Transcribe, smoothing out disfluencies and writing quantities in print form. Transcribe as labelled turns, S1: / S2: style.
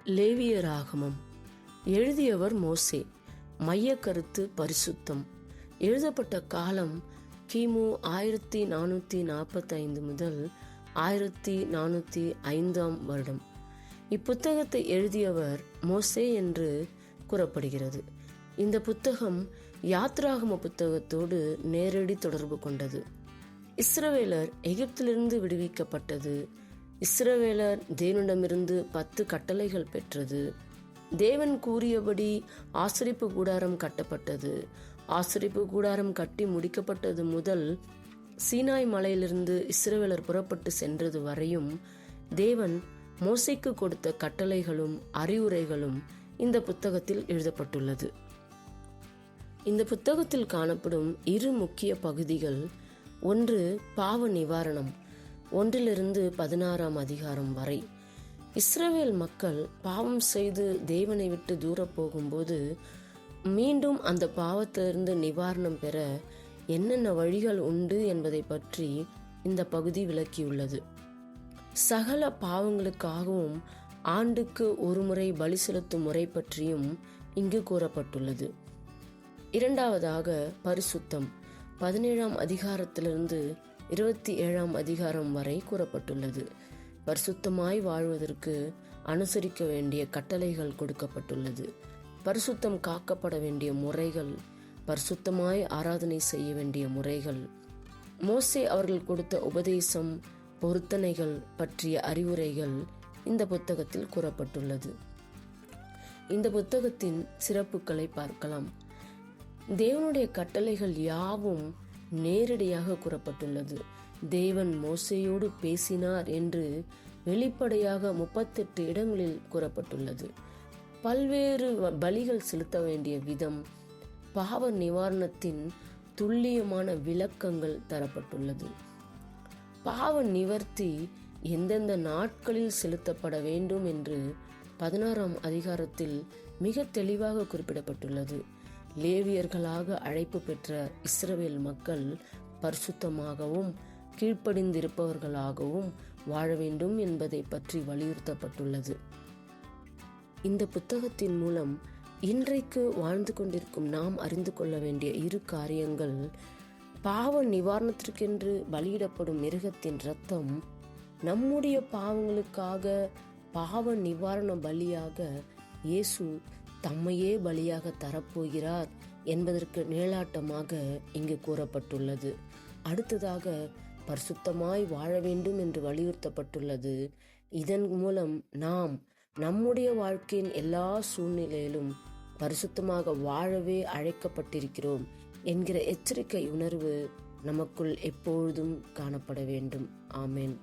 S1: லேவியராகமம். எழுதியவர் மோசே. மைய கருத்து பரிசுத்தம். எழுதப்பட்ட காலம் கிமு 1445 முதல் 1405 வருடம். இப்புத்தகத்தை எழுதியவர் மோசே என்று கூறப்படுகிறது. இந்த புத்தகம் யாத்ராகம புத்தகத்தோடு நேரடி தொடர்பு கொண்டது. இஸ்ரவேலர் எகிப்திலிருந்து விடுவிக்கப்பட்டது. இஸ்ரவேலர் தேவனிடமிருந்து 10 கட்டளைகள் பெற்றது. தேவன் கூறியபடி ஆசரிப்பு கூடாரம் கட்டப்பட்டது. ஆசரிப்பு கூடாரம் கட்டி முடிக்கப்பட்டது முதல் சீனாய் மலையிலிருந்து இஸ்ரவேலர் புறப்பட்டு சென்றது வரையும் தேவன் மோசேக்கு கொடுத்த கட்டளைகளும் அறிவுரைகளும் இந்த புத்தகத்தில் எழுதப்பட்டுள்ளது. இந்த புத்தகத்தில் காணப்படும் 2 முக்கிய பகுதிகள். ஒன்று, பாவ நிவாரணம், 1-16 அதிகாரம் வரை. இஸ்ரவேல் மக்கள் பாவம் செய்து தேவனை விட்டு தூர போகும்போது மீண்டும் அந்த பாவத்திலிருந்து நிவாரணம் பெற என்னென்ன வழிகள் உண்டு என்பதை பற்றி இந்த பகுதி விளக்கியுள்ளது. சகல பாவங்களுக்காகவும் ஆண்டுக்கு ஒரு முறை பலி செலுத்தும் முறை பற்றியும் இங்கு கூறப்பட்டுள்ளது. இரண்டாவதாக பரிசுத்தம், 17 அதிகாரத்திலிருந்து 27 அதிகாரம் வரை கூறப்பட்டுள்ளது. பரிசுத்தமாய் வாழ்வதற்கு அனுசரிக்க வேண்டிய கட்டளைகள் கொடுக்கப்பட்டுள்ளது. பரிசுத்தம் காக்கப்பட வேண்டிய முறைகள், பரிசுத்தமாய் ஆராதனை செய்ய வேண்டிய முறைகள், மோசே அவர்கள் கொடுத்த உபதேசம், பொருத்தனைகள் பற்றிய அறிவுரைகள் இந்த புத்தகத்தில் கூறப்பட்டுள்ளது. இந்த புத்தகத்தின் சிறப்புகளை பார்க்கலாம். தேவனுடைய கட்டளைகள் யாவும் நேரடியாக கூறப்பட்டுள்ளது. தேவன் மோசேயோடு பேசினார் என்று வெளிப்படையாக 38 இடங்களில் கூறப்பட்டுள்ளது. பல்வேறு பலிகள் செலுத்த வேண்டிய விதம், பாவ நிவாரணத்தின் துல்லியமான விளக்கங்கள் தரப்பட்டுள்ளது. பாவ நிவர்த்தி எந்தெந்த நாட்களில் செலுத்தப்பட வேண்டும் என்று 16 அதிகாரத்தில் மிக தெளிவாக குறிப்பிடப்பட்டுள்ளது. லேவியர்களாக அழைப்பு பெற்ற இஸ்ரவேல் மக்கள் பரிசுத்தமாகவும் கீழ்ப்படிந்திருப்பவர்களாகவும் வாழ வேண்டும் என்பதை பற்றி வலியுறுத்தப்பட்டுள்ளது. இந்த புத்தகத்தின் மூலம் இன்றைக்கு வாழ்ந்து கொண்டிருக்கும் நாம் அறிந்து கொள்ள வேண்டிய 2 காரியங்கள். பாவ நிவாரணத்திற்கென்று பலியிடப்படும் மிருகத்தின் இரத்தம் நம்முடைய பாவங்களுக்காக பாவ நிவாரண பலியாக இயேசு தம்மையே பலியாக தரப்போகிறார் என்பதற்கு நிழலாட்டமாக இங்கு கூறப்பட்டுள்ளது. அடுத்ததாக பரிசுத்தமாய் வாழ வேண்டும் என்று வலியுறுத்தப்பட்டுள்ளது. இதன் மூலம் நாம் நம்முடைய வாழ்க்கையின் எல்லா சூழ்நிலையிலும் பரிசுத்தமாக வாழவே அழைக்கப்பட்டிருக்கிறோம் என்கிற எச்சரிக்கை உணர்வு நமக்குள் எப்பொழுதும் காணப்பட வேண்டும். ஆமென்.